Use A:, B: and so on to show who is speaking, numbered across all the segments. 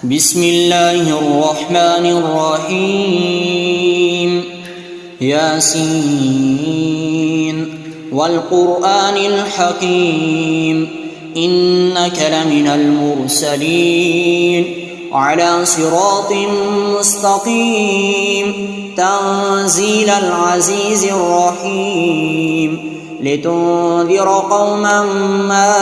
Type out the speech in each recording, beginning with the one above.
A: بسم الله الرحمن الرحيم ياسين والقرآن الحكيم إنك لمن المرسلين على صراط مستقيم تنزيل العزيز الرحيم لتنذر قوما ما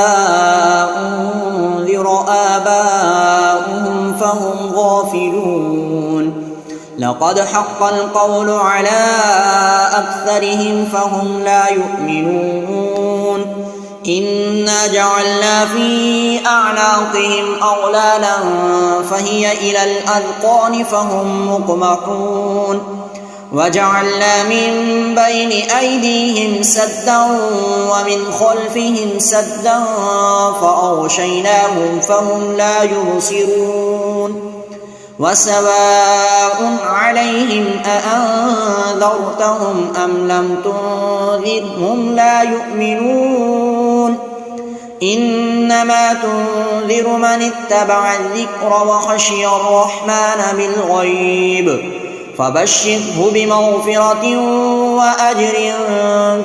A: أنذر آباؤهم فهم غافلون لقد حق القول على أكثرهم فهم لا يؤمنون إنا جعلنا في أعناقهم أغلالا فهي إلى الأذقان فهم مقمحون وجعلنا من بين أيديهم سدا ومن خلفهم سدا فأغشيناهم فهم لا يبصرون وسواء عليهم أأنذرتهم أم لم تنذرهم لا يؤمنون إنما تنذر من اتبع الذكر وخشي الرحمن بالغيب فبشره بمغفرة وأجر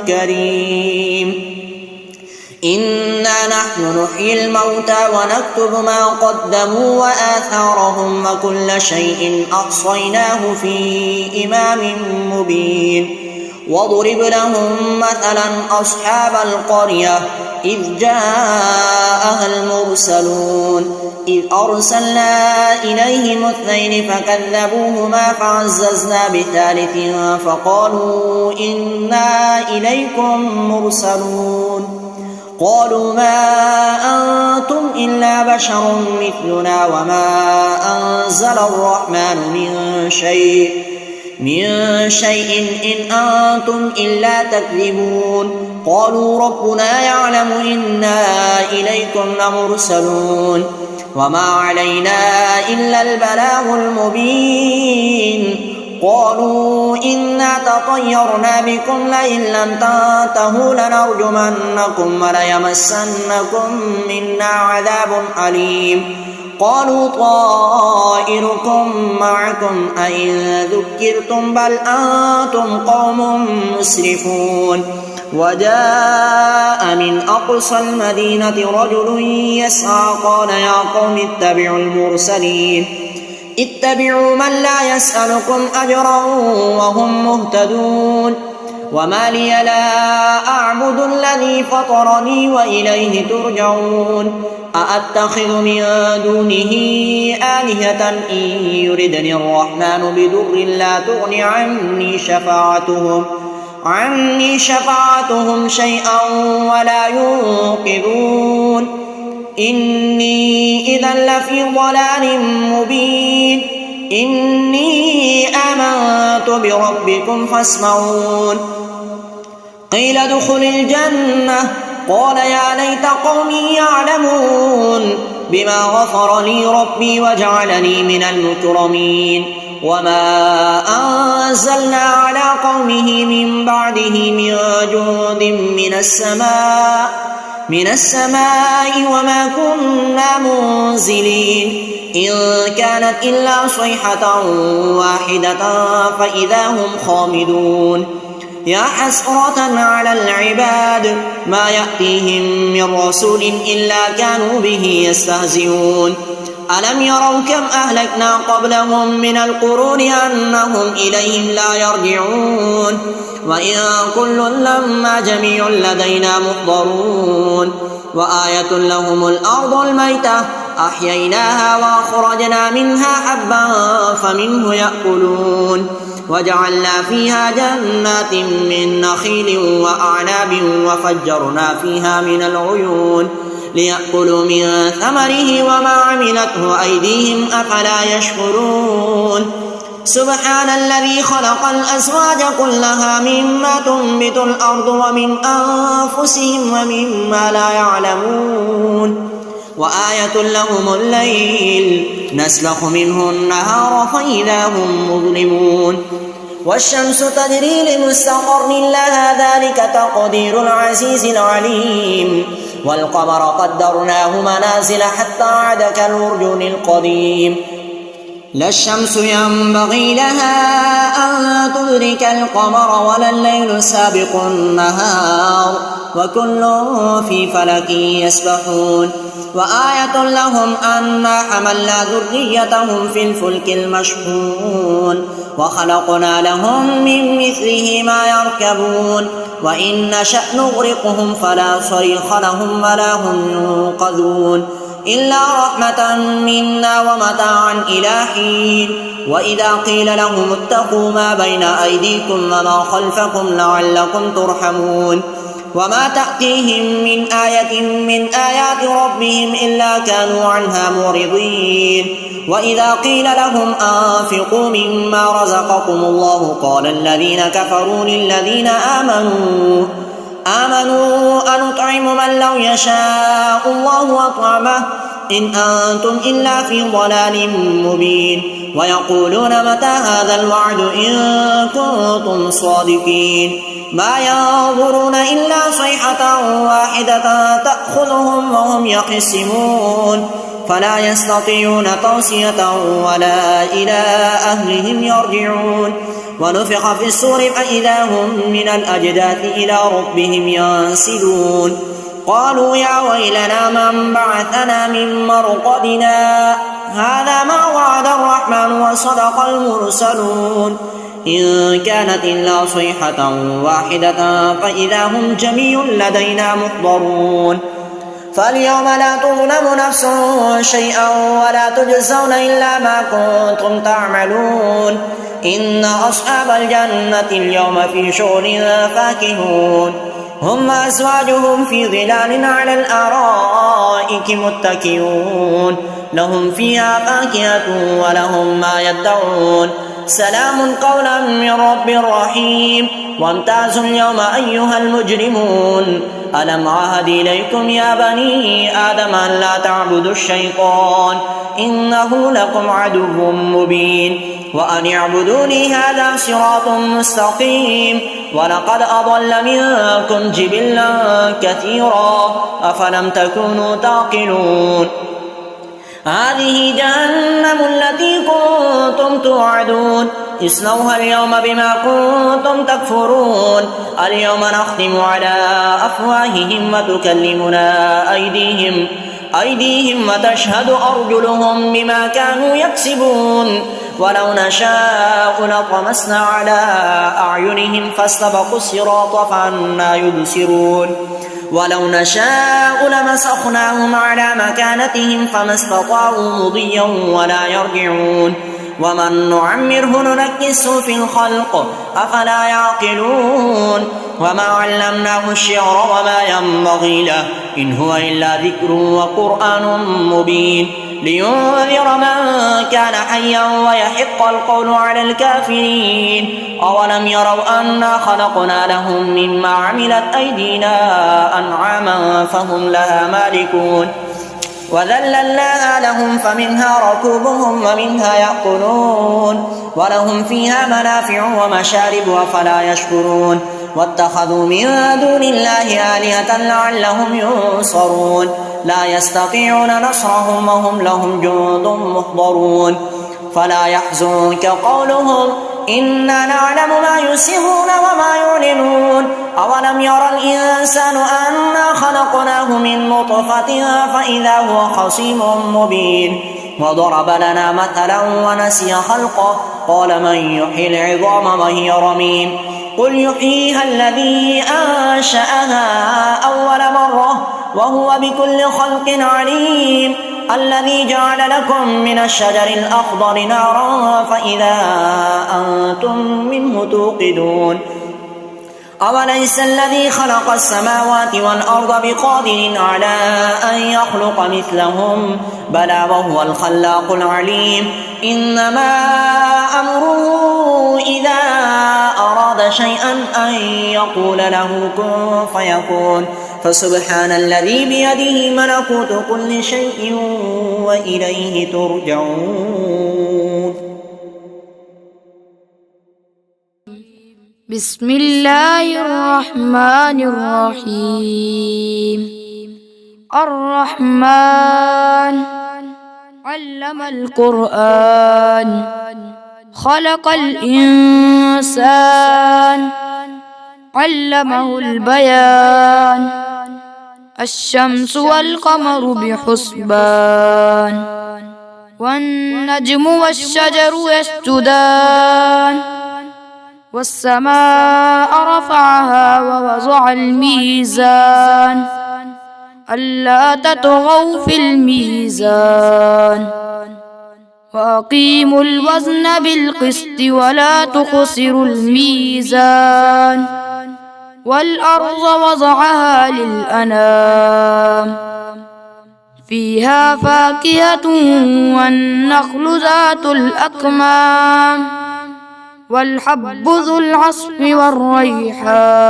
A: كريم إنا نحن نحيي الموتى ونكتب ما قدموا وآثارهم وكل شيء أحصيناه في إمام مبين واضرب لهم مثلا أصحاب القرية إذ جاءها المرسلون إذ أرسلنا إليهم اثنين فكذبوهما فعززنا بثالث فقالوا إنا إليكم مرسلون قالوا ما أنتم إلا بشر مثلنا وما أنزل الرحمن من شيء إن أنتم إلا تكذبون قالوا ربنا يعلم إنا إليكم لمرسلون وما علينا إلا البلاغ المبين قالوا إنا تطيرنا بكم لئن لم تنتهوا لنرجمنكم وليمسنكم منا عذاب أليم قالوا طائركم معكم أئن ذكرتم بل أنتم قوم مسرفون وجاء من أقصى المدينة رجل يسعى قال يا قوم اتبعوا المرسلين اتبعوا من لا يسألكم أجرا وهم مهتدون وما لي لا أعبد الذي فطرني وإليه ترجعون أأتخذ من دونه آلهة إن يردني الرحمن بضر لا تغن عني شفاعتهم شيئا ولا ينقذون إني إذا لفي ضلال مبين إني آمنت بربكم فاسمعون قيل ادخل الجنة قال يا ليت قومي يعلمون بما غفر لي ربي وجعلني من المكرمين وما أنزلنا على قومه من بعده من جند من السماء وما كنا منزلين إن كانت إلا صيحة واحدة فإذا هم خامدون يا حسرة على العباد ما يأتيهم من رسول إلا كانوا به يستهزئون ألم يروا كم أهلكنا قبلهم من القرون أنهم إليهم لا يرجعون وإن كل لما جميع لدينا محضرون وآية لهم الأرض الميتة أحييناها وأخرجنا منها حبا فمنه يأكلون وجعلنا فيها جنات من نخيل وأعناب وفجرنا فيها من العيون ليأكلوا من ثمره وما عملته أيديهم أفلا يشكرون سبحان الذي خلق الأزواج كلها مما تنبت الأرض ومن أنفسهم ومما لا يعلمون وآية لهم الليل نسلخ منه النهار فإذا هم مظلمون والشمس تجري لمستقر لها ذلك تقدير العزيز العليم والقمر قدرناه منازل حتى عاد كالعرجون القديم لا الشمس ينبغي لها أن تدرك القمر ولا الليل سابق النهار وكل في فلك يسبحون وآية لهم أنا حملنا ذريتهم في الفلك المشحون وخلقنا لهم من مثله ما يركبون وإن نشأ نغرقهم فلا صريخ لهم ولا هم ينقذون إلا رحمة منا ومتاعا إلى حين وإذا قيل لهم اتقوا ما بين أيديكم وما خلفكم لعلكم ترحمون وما تأتيهم من آية من آيات ربهم إلا كانوا عنها معرضين وإذا قيل لهم أنفقوا مما رزقكم الله قال الذين كفروا للذين آمنوا أنطعم من لو يشاء الله أطعمه إن أنتم إلا في ضلال مبين ويقولون متى هذا الوعد إن كنتم صادقين ما ينظرون إلا صيحة واحدة تأخذهم وهم يخصمون فلا يستطيعون توصية ولا إلى أهلهم يرجعون ونفخ في الصور فإذا هم من الأجداث إلى ربهم ينسلون قالوا يا ويلنا من بعثنا من مرقدنا هذا ما وعد الرحمن وصدق المرسلون إن كانت إلا صيحة واحدة فإذا هم جميع لدينا محضرون فاليوم لا تظلم نفس شيئا ولا تجزون إلا ما كنتم تعملون إن أصحاب الجنة اليوم في شغل فاكهون هم أزواجهم في ظلال على الأرائك متكئون لهم فيها فاكهة ولهم ما يدعون سلام قولا من رب رحيم وامتازوا اليوم أيها المجرمون ألم عهد إليكم يا بني آدم أن لا تعبدوا الشيطان إنه لكم عدو مبين وأن اعبدوني هذا صراط مستقيم ولقد أضل منكم جبلا كثيرا أفلم تكونوا تعقلون هذه جهنم التي كنتم توعدون اصلوها اليوم بما كنتم تكفرون اليوم نختم على أفواههم وتكلمنا أيديهم وتشهد أرجلهم بما كانوا يكسبون ولو نشاء لطمسنا على أعينهم فاستبقوا الصراط فأنى يبصرون ولو نشاء لمسخناهم على مكانتهم فما استطاعوا مضيا ولا يرجعون ومن نعمره ننكسه في الخلق أفلا يعقلون وما علمناه الشعر وما ينبغي له إن هو إلا ذكر وقرآن مبين لينذر من كان حيا ويحق القول على الكافرين أولم يروا أنا خلقنا لهم مما عملت أيدينا أنعاما فهم لها مالكون وذللناها لهم فمنها ركوبهم ومنها يأكلون ولهم فيها منافع ومشارب أفلا يشكرون واتخذوا من دون الله آلهة لعلهم ينصرون لا يستطيعون نصرهم وهم لهم جند محضرون فلا يحزنك قولهم إنا نعلم ما يسرون وما يعلنون أولم يرى الإنسان أنا خلقناه من نطفة فإذا هو خصيم مبين وضرب لنا مثلا ونسي خلقه قال من يحيي العظام وهي رميم قل يحييها الذي أنشأها أول مرة وهو بكل خلق عليم الذي جعل لكم من الشجر الأخضر نارا فإذا أنتم منه توقدون أوليس الذي خلق السماوات والأرض بقادر على أن يخلق مثلهم بلى وهو الخلاق العليم إنما أمره إذا أراد شيئا أن يقول له كن فيكون فسبحان الذي بيده ملكوت كل شيء وإليه ترجعون
B: بسم الله الرحمن الرحيم الرحمن علم القرآن خلق الإنسان علمه البيان الشمس والقمر بحسبان والنجم والشجر يسجدان والسماء رفعها ووضع الميزان ألا تطغوا في الميزان وأقيموا الوزن بالقسط ولا تخسروا الميزان والأرض وضعها للأنام فيها فاكهة والنخل ذات الأكمام والحب ذو العصف والريحان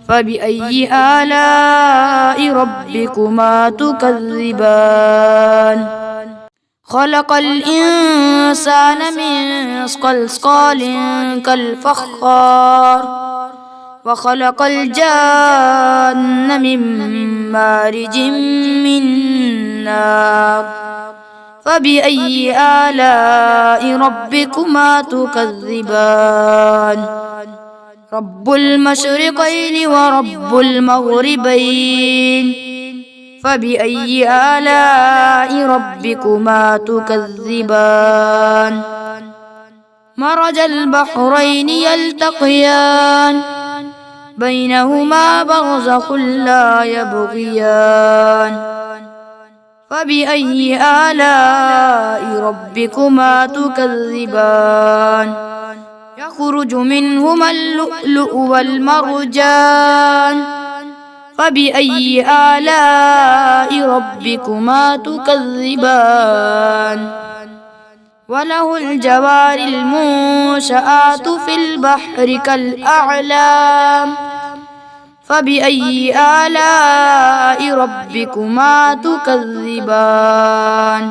B: فبأي آلاء ربكما تكذبان خلق الإنسان من صلصال كالفخار وخلق الجان من مارج من نار فبأي آلاء ربكما تكذبان رب المشرقين ورب المغربين فبأي آلاء ربكما تكذبان مرج البحرين يلتقيان بينهما برزخ لا يبغيان فبأي آلاء ربكما تكذبان يخرج منهما اللؤلؤ والمرجان فبأي آلاء ربكما تكذبان وله الجوار المنشآت في البحر كالأعلام فبأي آلاء ربكما تكذبان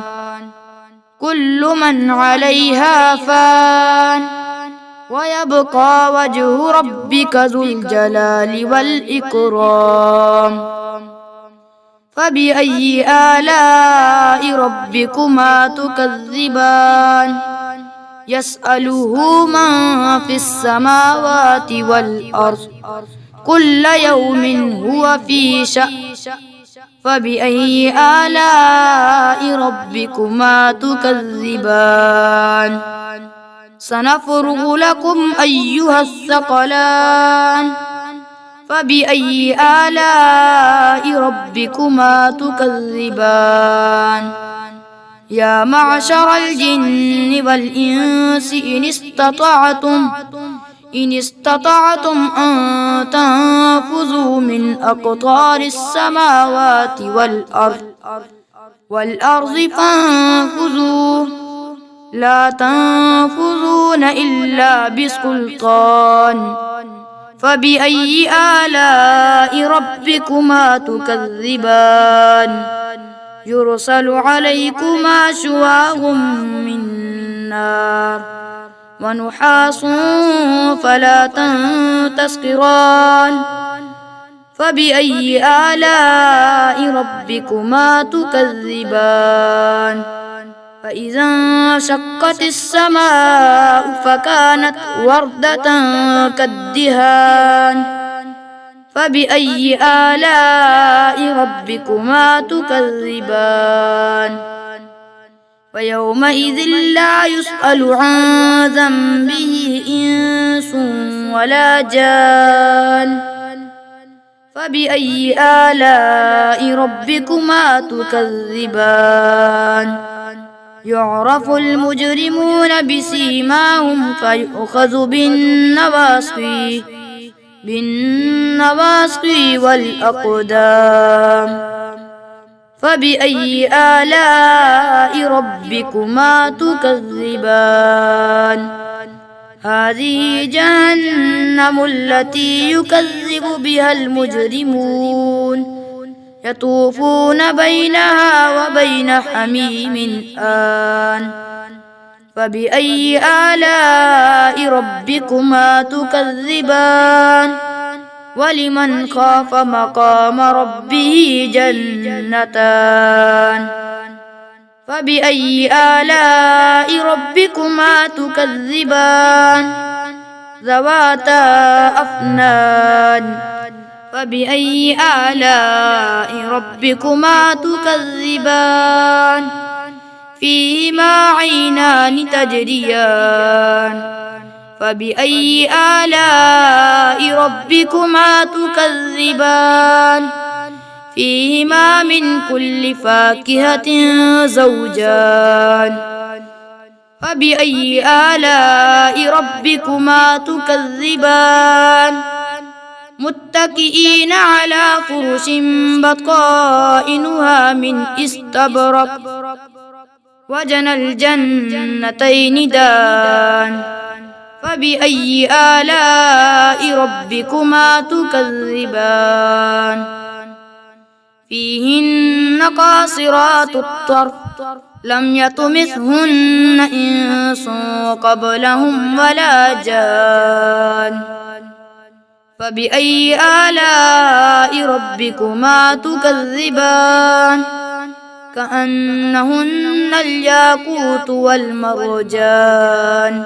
B: كل من عليها فان ويبقى وجه ربك ذو الجلال والإكرام فبأي آلاء ربكما تكذبان يسأله من في السماوات والأرض كل يوم هو في شأن فبأي آلاء ربكما تكذبان سنفرغ لكم أيها الثقلان فبأي آلاء ربكما تكذبان يا معشر الجن والإنس إن استطعتم أن تنفذوا من أقطار السماوات والأرض فانفذوا لا تنفذون إلا بسلطان فبأي آلاء ربكما تكذبان يرسل عليكما شواظ من نار ونحاس فلا تنتصران فبأي آلاء ربكما تكذبان فإذا انشقت السماء فكانت وردة كالدهان فبأي آلاء ربكما تكذبان ويومئذ لا يسأل عن ذنبه إنس ولا جان فبأي آلاء ربكما تكذبان يعرف المجرمون بسيماهم فيؤخذ بالنواصي والأقدام فبأي آلاء ربكما تكذبان هذه جهنم التي يكذب بها المجرمون يطوفون بينها وبين حميم آن فبأي آلاء ربكما تكذبان ولمن خاف مقام ربه جنتان فبأي آلاء ربكما تكذبان ذواتا أفنان فبأي آلاء ربكما تكذبان فيهما عينان تجريان فبأي آلاء ربكما تكذبان فيهما من كل فاكهة زوجان فبأي آلاء ربكما تكذبان متكئين على فرش بطائنها من استبرق وجنى الجنتين دان فبأي آلاء ربكما تكذبان فيهن قاصرات الطرف لم يطمثهن إنس قبلهم ولا جان فبأي آلاء ربكما تكذبان كأنهن الياقوت والمرجان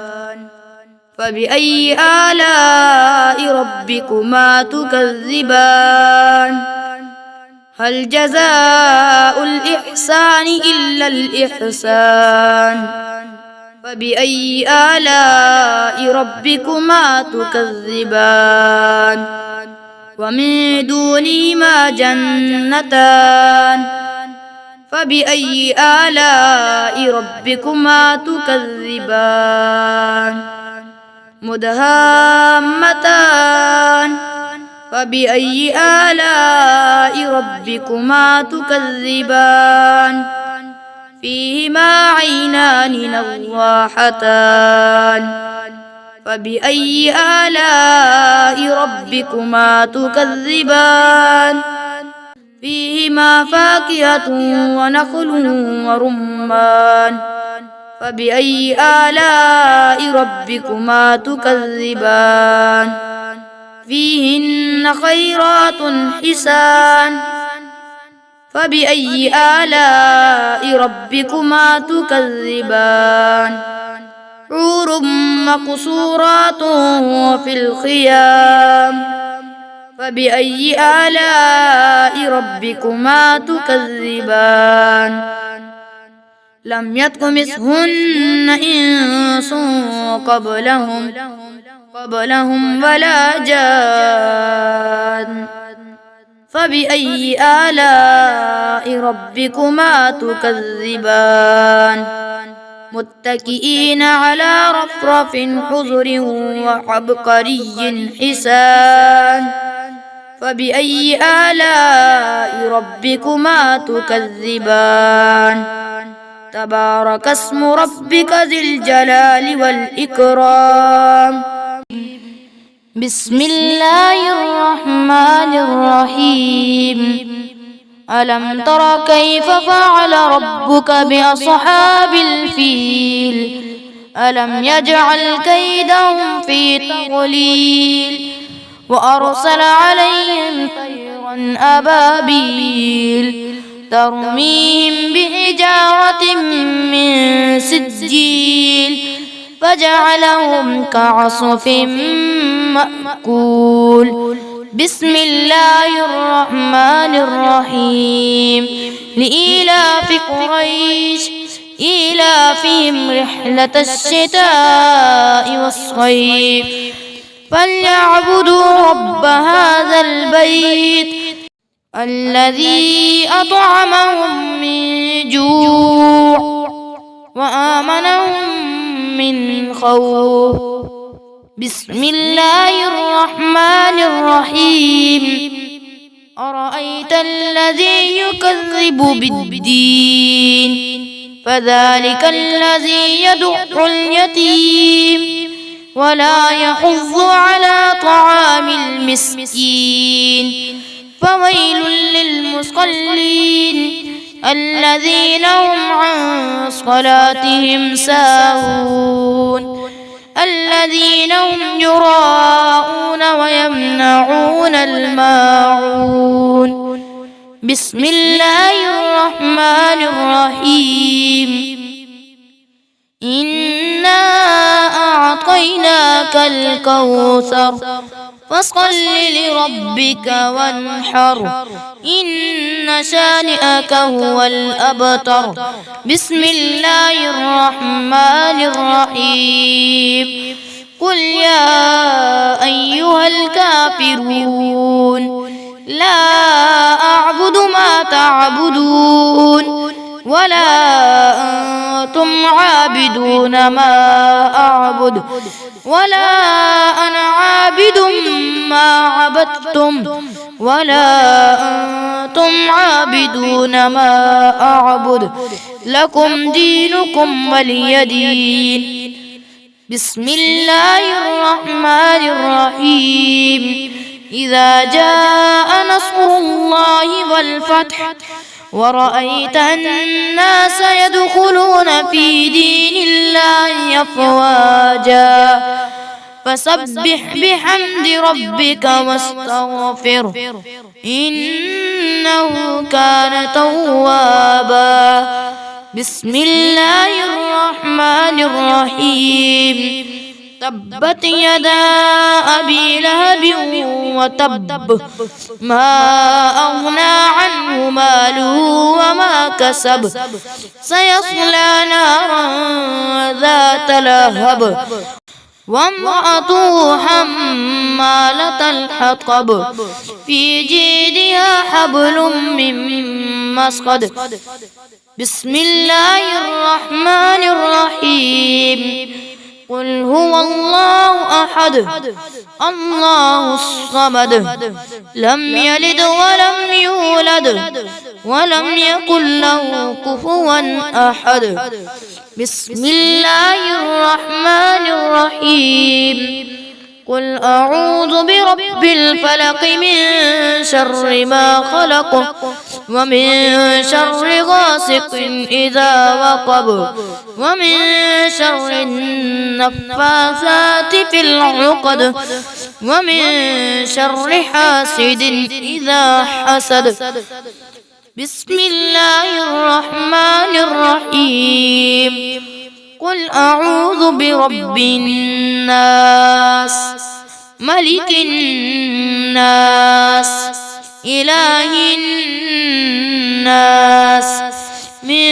B: فبأي آلاء ربكما تكذبان هل جزاء الإحسان إلا الإحسان فبأي آلاء ربكما تكذبان ومن دونهما جنتان فبأي آلاء ربكما تكذبان مدهامتان فبأي آلاء ربكما تكذبان فيهما عينان نضاحتان فبأي آلاء ربكما تكذبان فيهما فاكهة ونخل ورمان فبأي آلاء ربكما تكذبان فيهن خيرات حسان فبأي آلاء ربكما تكذبان حور مقصورات في الخيام فبأي آلاء ربكما تكذبان لم يطمثهن إنس قبلهم ولا جان فبأي آلاء ربكما تكذبان متكئين على رفرف خضر وعبقري حسان فبأي آلاء ربكما تكذبان تبارك اسم ربك ذي الجلال والإكرام بسم الله الرحمن الرحيم ألم تر كيف فعل ربك بأصحاب الفيل ألم يجعل كيدهم في تضليل وأرسل عليهم طيرا أبابيل ترميهم بحجارة من سجيل فجعلهم كعصف مأكول بسم الله الرحمن الرحيم لإيلاف قريش إيلافهم رحلة الشتاء والصيف فليعبدوا رب هذا البيت الذي أطعمهم من جوع وآمنهم من خوف بسم الله الرحمن الرحيم أرأيت الذي يكذب بالدين فذلك الذي يدع اليتيم ولا يحض على طعام المسكين فويل للمصلين الذين هم عن صلاتهم ساهون الذين هم يراءون ويمنعون الماعون. بسم الله الرحمن الرحيم. إنا أعطيناك الكوثر فصل لربك وانحر إن شانئك هو الأبتر. بسم الله الرحمن الرحيم. قل يا أيها الكافرون لا أعبد ما تعبدون ولا أنتم عابدون ما أعبد ولا أنا عابد ما عبدتم ولا أنتم عابدون ما أعبد لكم دينكم ولي دين. بسم الله الرحمن الرحيم. إذا جاء نصر الله والفتح ورأيت الناس يدخلون في دين الله أفواجا فسبح بحمد ربك واستغفره إنه كان توابا. بسم الله الرحمن الرحيم. تبت يدا أبي لهب وتب ما أغنى عنه ماله وما كسب سيصلى نارا ذات لهب وامرأته حمالة الحطب في جيدها حبل من مسقد. بسم الله الرحمن الرحيم. قل هو الله أحد الله الصمد لم يلد ولم يولد ولم يكن له كفوا أحد. بسم الله الرحمن الرحيم. قل أعوذ برب الفلق من شر ما خلق ومن شر غاسق إذا وقب ومن شر النفاثات في العقد ومن شر حاسد إذا حسد. بسم الله الرحمن الرحيم. قل أعوذ برب الناس ملك الناس إله الناس من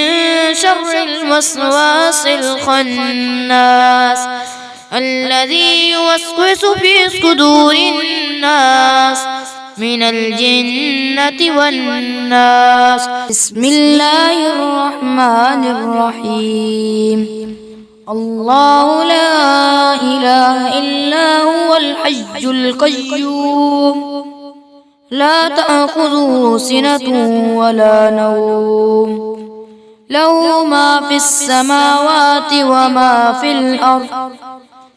B: شر الوسواس الخناس الذي يوسوس في صدور الناس من الجنة والناس. بسم الله الرحمن الرحيم. الله لا إله إلا هو الحي القيوم لا تأخذه سنة ولا نوم له ما في السماوات وما في الأرض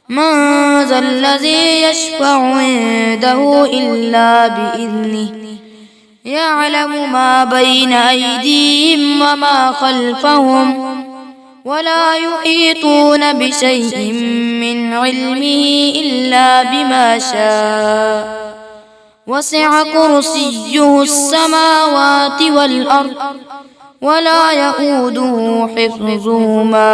B: من ذا الذي يشفع عنده إلا بإذنه يعلم ما بين أيديهم وما خلفهم ولا يحيطون بشيء من علمه إلا بما شاء وسع كرسيه السماوات والأرض ولا يؤوده حفظهما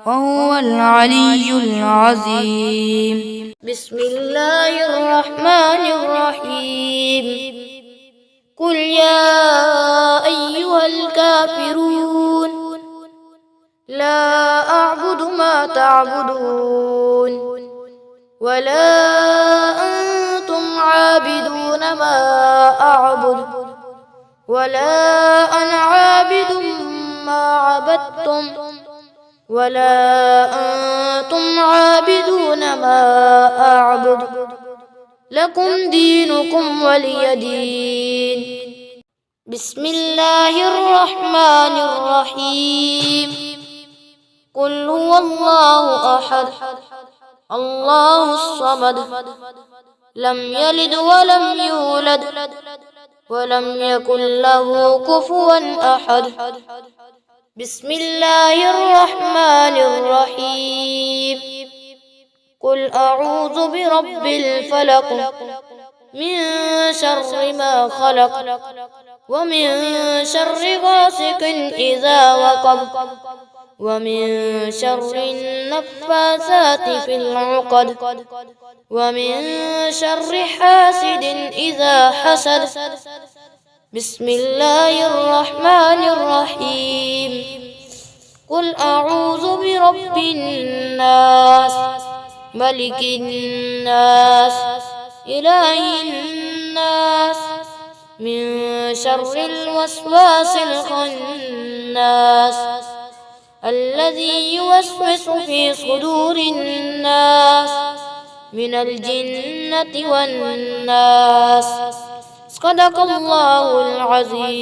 B: وهو العلي العظيم. بسم الله الرحمن الرحيم. قل يا أيها الكافرون لا أعبد ما تعبدون ولا أنتم عابدون ما أعبد ولا أنا عابد ما عبدتم ولا أنتم عابدون ما أعبد لكم دينكم ولي دين. بسم الله الرحمن الرحيم. قل هو الله أحد الله الصمد لم يلد ولم يولد ولم يكن له كفوا أحد. بسم الله الرحمن الرحيم. قل أعوذ برب الفلق من شر ما خلق ومن شر غاسق إذا وقب ومن شر النفاثات في العقد ومن شر حاسد إذا حسد. بسم الله الرحمن الرحيم. قل أعوذ برب الناس ملك الناس إله الناس من شر الوسواس الخناس الذي يوسوس في صدور الناس من الجنة والناس. صدق الله العظيم.